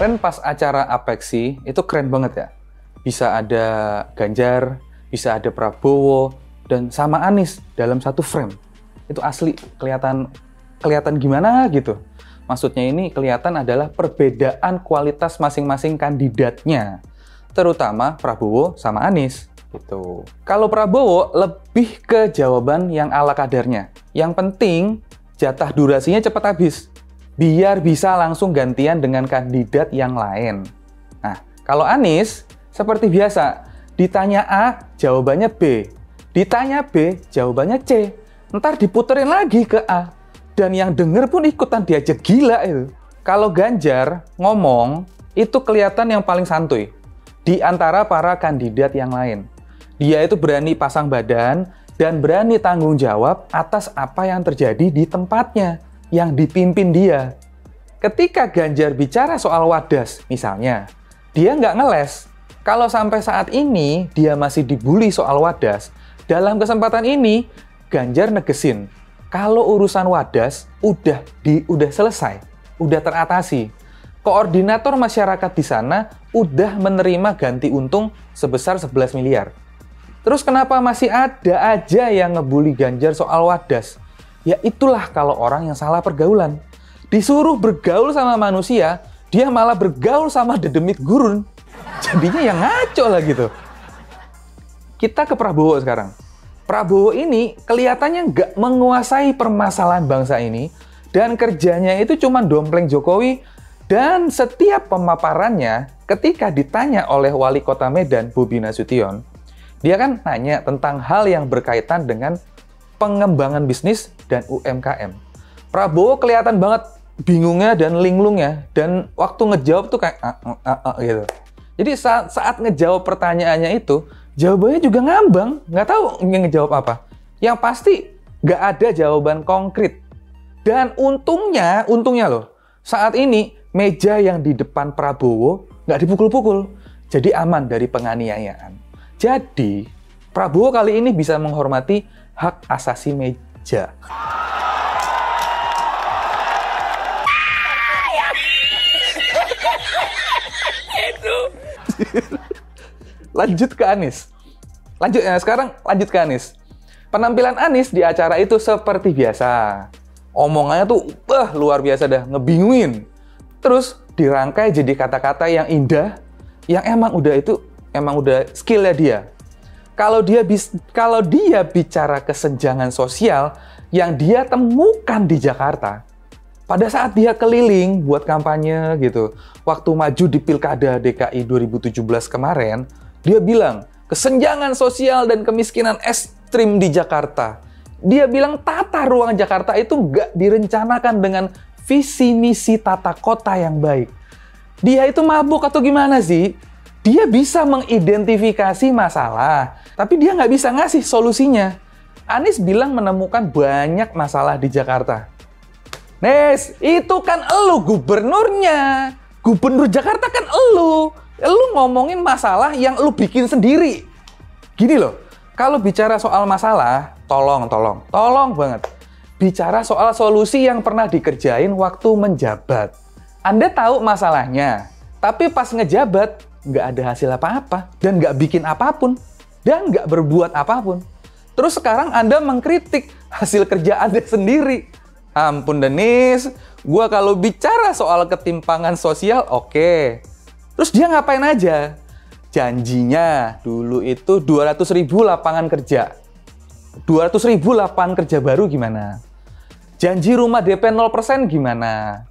Kemarin pas acara Apeksi itu keren banget ya. Bisa ada Ganjar, bisa ada Prabowo, dan sama Anies dalam satu frame. Itu asli kelihatan gimana gitu. Maksudnya ini kelihatan adalah perbedaan kualitas masing-masing kandidatnya. Terutama Prabowo sama Anies. Gitu. Kalau Prabowo lebih ke jawaban yang ala kadarnya. Yang penting jatah durasinya cepat habis. Biar bisa langsung gantian dengan kandidat yang lain. Nah, kalau Anies, seperti biasa, ditanya A, jawabannya B. Ditanya B, jawabannya C. Ntar diputerin lagi ke A. Dan yang denger pun ikutan diajak gila itu. Kalau Ganjar ngomong, itu kelihatan yang paling santuy di antara para kandidat yang lain. Dia itu berani pasang badan dan berani tanggung jawab atas apa yang terjadi di tempatnya yang dipimpin dia. Ketika Ganjar bicara soal wadas, misalnya, dia nggak ngeles. Kalau sampai saat ini dia masih dibully soal wadas, dalam kesempatan ini Ganjar negesin kalau urusan wadas udah selesai, udah teratasi. Koordinator masyarakat di sana udah menerima ganti untung sebesar 11 miliar. Terus kenapa masih ada aja yang ngebully Ganjar soal wadas? Ya itulah kalau orang yang salah pergaulan. Disuruh bergaul sama manusia, dia malah bergaul sama dedemit gurun. Jadinya yang ngaco lah gitu. Kita ke Prabowo sekarang. Prabowo ini kelihatannya nggak menguasai permasalahan bangsa ini, dan kerjanya itu cuma dompleng Jokowi. Dan setiap pemaparannya, ketika ditanya oleh Wali Kota Medan, Bobi Nasution, dia kan nanya tentang hal yang berkaitan dengan pengembangan bisnis dan UMKM. Prabowo kelihatan banget bingungnya dan linglungnya, dan waktu ngejawab tuh kayak gitu. Jadi saat ngejawab pertanyaannya itu, jawabannya juga ngambang, nggak tahu ngejawab apa. Yang pasti nggak ada jawaban konkret. Dan untungnya loh, saat ini meja yang di depan Prabowo nggak dipukul-pukul, jadi aman dari penganiayaan. Jadi Prabowo kali ini bisa menghormati hak asasi meja. Lanjut ke Anies. Sekarang lanjut ke Anies. Penampilan Anies di acara itu seperti biasa. Omongannya tuh luar biasa dah, ngebingungin. Terus dirangkai jadi kata-kata yang indah, yang emang udah skillnya dia. Kalau dia bicara kesenjangan sosial yang dia temukan di Jakarta, pada saat dia keliling buat kampanye gitu, waktu maju di Pilkada DKI 2017 kemarin, dia bilang, kesenjangan sosial dan kemiskinan ekstrim di Jakarta. Dia bilang tata ruang Jakarta itu nggak direncanakan dengan visi misi tata kota yang baik. Dia itu mabuk atau gimana sih? Dia bisa mengidentifikasi masalah, tapi dia nggak bisa ngasih solusinya. Anies bilang menemukan banyak masalah di Jakarta. Nes, itu kan elu gubernurnya. Gubernur Jakarta kan elu. Elu ngomongin masalah yang elu bikin sendiri. Gini loh, kalau bicara soal masalah, tolong banget. Bicara soal solusi yang pernah dikerjain waktu menjabat. Anda tahu masalahnya, tapi pas ngejabat, nggak ada hasil apa-apa, dan nggak bikin apapun, dan nggak berbuat apapun. Terus sekarang Anda mengkritik hasil kerja Anda sendiri. Ampun Denis, gua kalau bicara soal ketimpangan sosial, oke. Terus dia ngapain aja? Janjinya dulu itu 200.000 lapangan kerja. 200.000 lapangan kerja baru gimana? Janji rumah DP 0% gimana?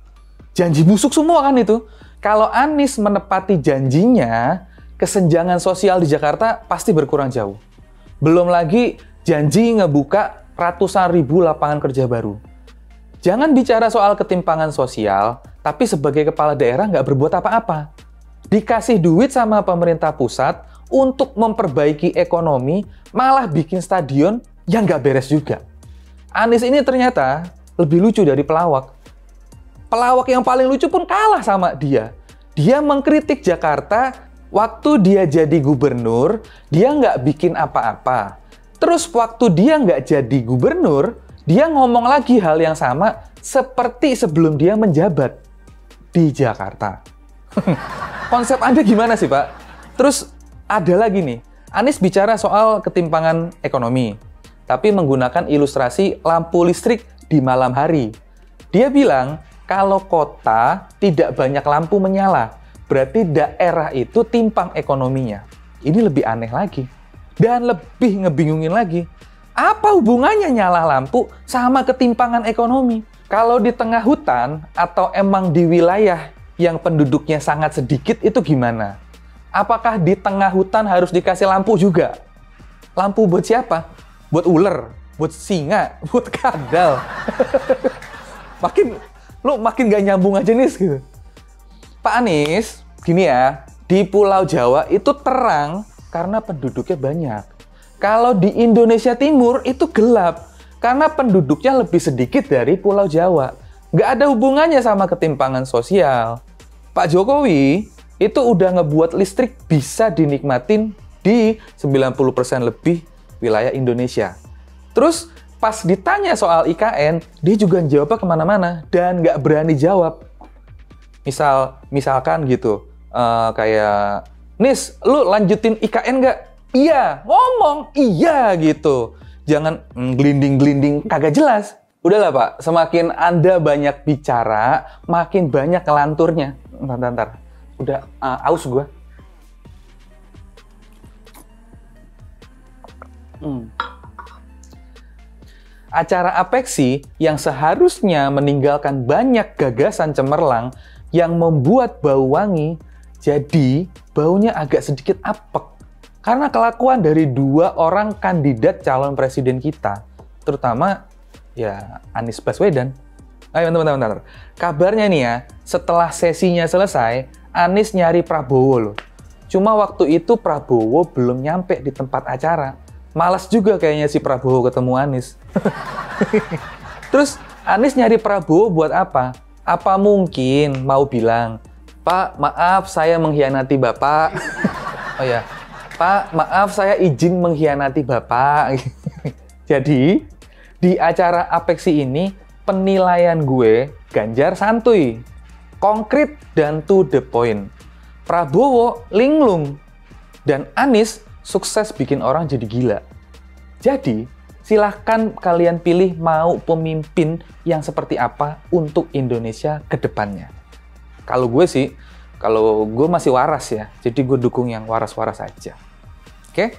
Janji busuk semua kan itu. Kalau Anies menepati janjinya, kesenjangan sosial di Jakarta pasti berkurang jauh. Belum lagi janji ngebuka ratusan ribu lapangan kerja baru. Jangan bicara soal ketimpangan sosial, tapi sebagai kepala daerah nggak berbuat apa-apa. Dikasih duit sama pemerintah pusat untuk memperbaiki ekonomi, malah bikin stadion yang nggak beres juga. Anies ini ternyata lebih lucu dari pelawak. Pelawak yang paling lucu pun kalah sama dia. Dia mengkritik Jakarta waktu dia jadi gubernur, dia nggak bikin apa-apa. Terus waktu dia nggak jadi gubernur, dia ngomong lagi hal yang sama seperti sebelum dia menjabat di Jakarta. Konsep Anda gimana sih, Pak? Terus ada lagi nih, Anies bicara soal ketimpangan ekonomi, tapi menggunakan ilustrasi lampu listrik di malam hari. Dia bilang, kalau kota tidak banyak lampu menyala, berarti daerah itu timpang ekonominya. Ini lebih aneh lagi. Dan lebih ngebingungin lagi, apa hubungannya nyala lampu sama ketimpangan ekonomi? Kalau di tengah hutan atau emang di wilayah yang penduduknya sangat sedikit itu gimana? Apakah di tengah hutan harus dikasih lampu juga? Lampu buat siapa? Buat ular, buat singa, buat kadal. makin gak nyambung aja nih gitu. Pak Anies, gini ya, di Pulau Jawa itu terang karena penduduknya banyak. Kalau di Indonesia Timur itu gelap karena penduduknya lebih sedikit dari Pulau Jawa. Nggak ada hubungannya sama ketimpangan sosial. Pak Jokowi itu udah ngebuat listrik bisa dinikmatin di 90% lebih wilayah Indonesia. Terus pas ditanya soal IKN, dia juga jawabnya kemana-mana dan nggak berani jawab. Misalkan gitu, kayak, Nis, lu lanjutin IKN nggak? Iya, ngomong iya gitu. Jangan gelinding-gelinding kagak jelas. Udahlah Pak, semakin Anda banyak bicara, makin banyak kelanturnya. Ntar. Udah aus gue. Acara Apeksi yang seharusnya meninggalkan banyak gagasan cemerlang yang membuat bau wangi, jadi baunya agak sedikit apek. Karena kelakuan dari 2 orang kandidat calon presiden kita, terutama ya Anies Baswedan. Ayo bentar. Kabarnya nih ya, setelah sesinya selesai, Anies nyari Prabowo loh. Cuma waktu itu Prabowo belum nyampe di tempat acara. Malas juga kayaknya si Prabowo ketemu Anies. Terus Anies nyari Prabowo buat apa? Apa mungkin mau bilang, Pak, maaf saya mengkhianati Bapak. Oh ya, Pak, maaf saya izin mengkhianati Bapak. Jadi, di acara Apeksi ini, penilaian gue, Ganjar santuy, konkret dan to the point. Prabowo linglung, dan Anies sukses bikin orang jadi gila. Jadi, silahkan kalian pilih mau pemimpin yang seperti apa untuk Indonesia ke depannya. Kalau gue masih waras ya, jadi gue dukung yang waras-waras aja. Oke?